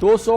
200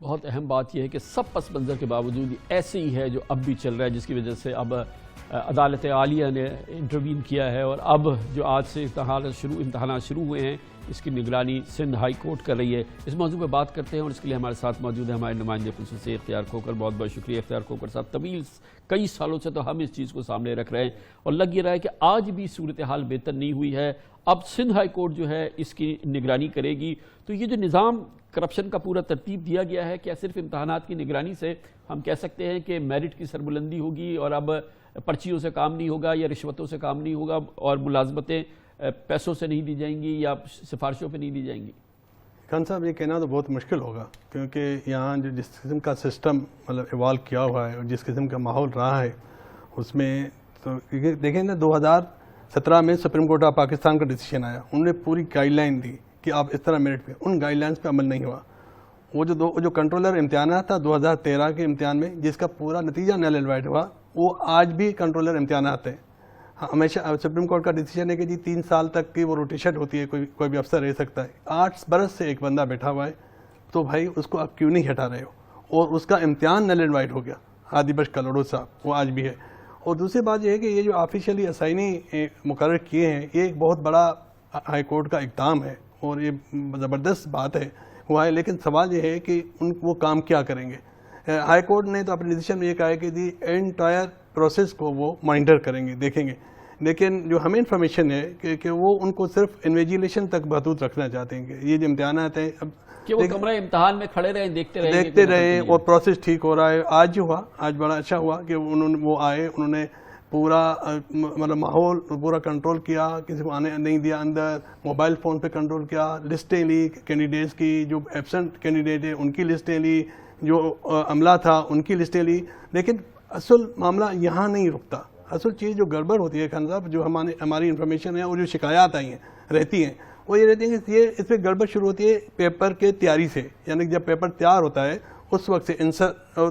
بہت اہم بات یہ ہے کہ سب پس منظر کے باوجود ایسے ہی ہے جو اب بھی چل رہا ہے، جس کی وجہ سے اب عدالت عالیہ نے انٹروین کیا ہے، اور اب جو آج سے امتحانات شروع ہوئے ہیں اس کی نگرانی سندھ ہائی کورٹ کر رہی ہے۔ اس موضوع پہ بات کرتے ہیں اور اس کے لیے ہمارے ساتھ موجود ہے ہمارے نمائندے خصوصی اختیار کھوکھر۔ بہت بہت شکریہ اختیار کھوکھر صاحب، طویل کئی سالوں سے تو ہم اس چیز کو سامنے رکھ رہے ہیں اور لگ یہ رہا ہے کہ آج بھی صورتحال بہتر نہیں ہوئی ہے۔ اب سندھ ہائی کورٹ جو ہے اس کی نگرانی کرے گی، تو یہ جو نظام کرپشن کا پورا ترتیب دیا گیا ہے، کیا صرف امتحانات کی نگرانی سے ہم کہہ سکتے ہیں کہ میرٹ کی سربلندی ہوگی اور اب پرچیوں سے کام نہیں ہوگا یا رشوتوں سے کام نہیں ہوگا اور ملازمتیں پیسوں سے نہیں دی جائیں گی یا سفارشوں پہ نہیں دی جائیں گی؟ خان صاحب یہ کہنا تو بہت مشکل ہوگا، کیونکہ یہاں جو جس قسم کا سسٹم مطلب ایوالو کیا ہوا ہے اور جس قسم کا ماحول رہا ہے اس میں تو دیکھیں نا 2017 میں سپریم کورٹ آف پاکستان کا ڈیسیشن آیا، انہوں نے پوری گائیڈ لائن دی کہ آپ اس طرح میرٹ پہ، ان گائیڈ لائنس پہ عمل نہیں ہوا۔ وہ جو کنٹرولر امتحانات تھا 2013 کے امتحان میں جس کا پورا نتیجہ نل اینڈ وائڈ ہوا، وہ آج بھی کنٹرولر امتحانات ہیں۔ ہمیشہ سپریم کورٹ کا ڈیسیجن ہے کہ جی 3 سال تک کی وہ روٹیشن ہوتی ہے، کوئی بھی افسر رہ سکتا ہے۔ 8 برس سے ایک بندہ بیٹھا ہوا ہے، تو بھائی اس کو آپ کیوں نہیں ہٹا رہے ہو؟ اور اس کا امتحان نل اینڈ وائڈ ہو گیا، ہادی بخش کلوڑو صاحب، وہ آج بھی ہے۔ اور دوسری بات یہ ہے کہ یہ جو آفیشیلی اسائنی مقرر کیے ہیں، یہ ایک بہت بڑا ہائی کورٹ کا اقدام ہے اور یہ زبردست بات ہے ہوا ہے، لیکن سوال یہ ہے کہ وہ کام کیا کریں گے؟ ہائی کورٹ نے تو اپنے ڈیسیجن میں یہ کہا ہے کہ دی انٹائر پروسیس کو وہ مانیٹر کریں گے، دیکھیں گے، لیکن جو ہمیں انفارمیشن ہے کہ وہ ان کو صرف انویجیلیشن تک محدود رکھنا چاہتے ہیں کہ یہ جو امتحانات ہیں اب کہ وہ کمرہ امتحان میں کھڑے رہیں، دیکھتے رہے اور پروسیس ٹھیک ہو رہا ہے۔ آج جو ہوا، آج بڑا اچھا ہوا کہ وہ آئے، انہوں نے پورا مطلب ماحول پورا کنٹرول کیا، کسی کو آنے نہیں دیا اندر، موبائل فون پہ کنٹرول کیا، لسٹیں لی کینڈیڈیٹس کی، جو ایبسنٹ کینڈیڈیٹ ہیں ان کی لسٹیں لی، جو عملہ تھا ان کی لسٹیں لی۔ لیکن اصل معاملہ یہاں نہیں رکتا، اصل چیز جو گڑبڑ ہوتی ہے خان صاحب، جو ہماری انفارمیشن ہے اور جو شکایات آئی ہیں رہتی ہیں، وہ یہ رہتی ہیں کہ یہ اس پہ گڑبڑ شروع ہوتی ہے پیپر کے تیاری سے، یعنی جب پیپر تیار ہوتا ہے اس وقت سے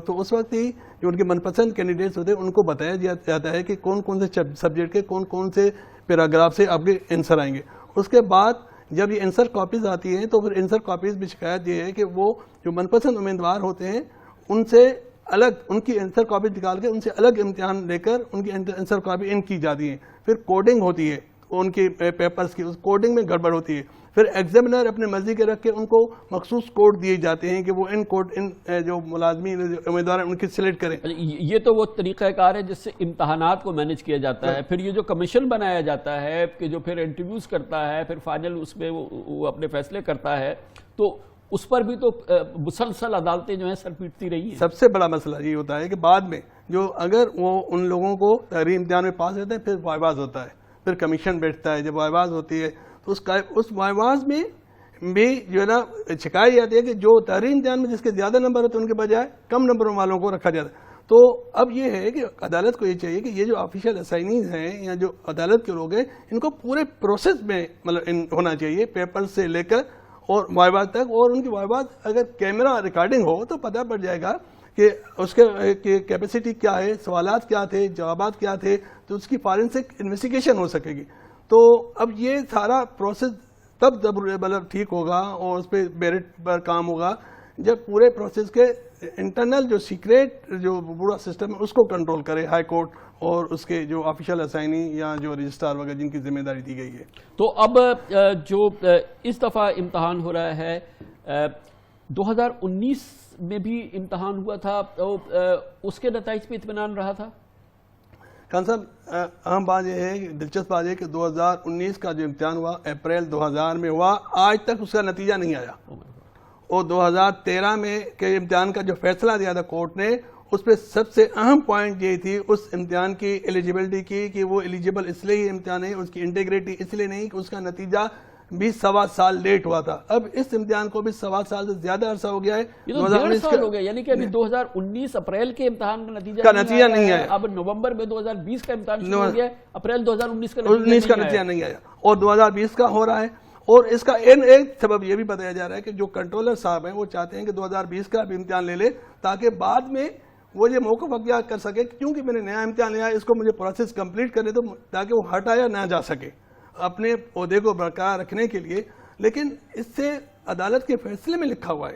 تو اس وقت ہی جو ان کے من پسند کینڈیڈیٹس ہوتے ہیں ان کو بتایا جاتا ہے کہ کون کون سے سبجیکٹ کے کون کون سے پیراگراف سے آپ کے آنسر آئیں گے۔ اس کے بعد جب یہ آنسر کاپیز آتی ہیں تو پھر آنسر کاپیز میں شکایت یہ ہے کہ وہ جو من پسند امیدوار ہوتے ہیں ان سے الگ ان کی آنسر کاپی نکال کے ان سے الگ امتحان لے کر ان کی آنسر کاپی ان کی جاتی ہیں، پھر کوڈنگ ہوتی ہے ان کی پیپرز کی، اس کوڈنگ میں گڑبڑ ہوتی ہے، پھر ایگزامینر اپنے مرضی کے رکھ کے ان کو مخصوص کوڈ دیے جاتے ہیں کہ وہ ان جو ملازمین امیدوار ہیں ان کی سلیکٹ کریں۔ یہ تو وہ طریقہ کار ہے جس سے امتحانات کو مینج کیا جاتا ہے۔ پھر یہ جو کمیشن بنایا جاتا ہے کہ جو پھر انٹرویوز کرتا ہے، پھر فائنل اس میں وہ اپنے فیصلے کرتا ہے، تو اس پر بھی تو مسلسل عدالتیں جو ہیں سر پیٹتی رہی ہیں۔ سب سے بڑا مسئلہ یہ ہوتا ہے کہ بعد میں جو اگر وہ ان لوگوں کو تحریری امتحان میں پاس ہوتے ہیں، پھر وائواز ہوتا ہے، پھر کمیشن بیٹھتا ہے، جب وائواز ہوتی ہے تو اس وائواز میں بھی جو ہے نا شکایت جاتی ہے کہ جو تحریری امتحان میں جس کے زیادہ نمبر ہوتے ہیں ان کے بجائے کم نمبر والوں کو رکھا جاتا ہے۔ تو اب یہ ہے کہ عدالت کو یہ چاہیے کہ یہ جو آفیشیل اسائنیز ہیں یا جو عدالت کے لوگ ہیں ان کو پورے پروسیس میں مطلب ہونا چاہیے، پیپر سے لے کر اور وائواز تک، اور ان کی وائواز اگر کیمرہ ریکارڈنگ ہو تو پتہ پڑ جائے گا کہ اس کے کیپیسٹی کیا ہے، سوالات کیا تھے، جوابات کیا تھے، تو اس کی فارنسک انویسٹیگیشن ہو سکے گی۔ تو اب یہ سارا پروسیس تب مطلب ٹھیک ہوگا اور اس پہ میرٹ پر کام ہوگا جب پورے پروسیس کے انٹرنل جو سیکریٹ جو پورا سسٹم ہے اس کو کنٹرول کرے ہائی کورٹ اور اس کے جو آفیشیل اسائنی یا جو رجسٹرار وغیرہ جن کی ذمہ داری دی گئی ہے۔ تو اب جو اس دفعہ امتحان ہو رہا ہے، 2019 میں بھی امتحان ہوا تھا، تو اس کے نتائج پہ اطمینان رہا تھا؟ خان صاحب اہم بات یہ ہے، دلچسپ بات یہ کہ 2019 کا جو امتحان ہوا اپریل 2000 میں ہوا، آج تک اس کا نتیجہ نہیں آیا، اور 2013 میں کے امتحان کا جو فیصلہ دیا تھا کورٹ نے اس پہ سب سے اہم پوائنٹ یہ تھی اس امتحان کی ایلیجیبلٹی کی کہ وہ ایلیجیبل اس لیے ہی امتحان ہے، اس کی انٹیگریٹی اس لیے نہیں کہ اس کا نتیجہ بھی 1.25 سال لیٹ ہوا تھا۔ اب اس امتحان کو بھی 1.25 سال سے زیادہ عرصہ ہو گیا ہے، یہ تو 1.5 سال ہو گیا، یعنی کہ ابھی 2019 اپریل کے امتحان کا نتیجہ نہیں آیا، اب نومبر میں 2020 کا امتحان شروع ہو گیا ہے، اپریل 2019 کا نتیجہ نہیں آیا، اور 2020 کا ہو رہا ہے۔ اور اس کا ایک سبب یہ بھی بتایا جا رہا ہے کہ جو کنٹرولر صاحب ہیں وہ چاہتے ہیں کہ 2020 کا بھی امتحان لے لے تاکہ بعد میں وہ یہ موقف اختیار کر سکے، کیونکہ میں نے نیا امتحان لیا ہے اس کو مجھے پروسیس کمپلیٹ کرنے دو، تاکہ وہ ہٹایا نہ جا سکے اپنے عہدے کو برقرار رکھنے کے لیے۔ لیکن اس سے عدالت کے فیصلے میں لکھا ہوا ہے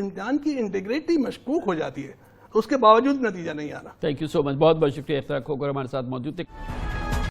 امتحان کی انٹیگریٹی مشکوک ہو جاتی ہے, اس کے باوجود نتیجہ نہیں آ رہا. تھینک یو سو مچ, بہت بہت شکریہ افتخار کھوکھر ہمارے ساتھ موجود تھے.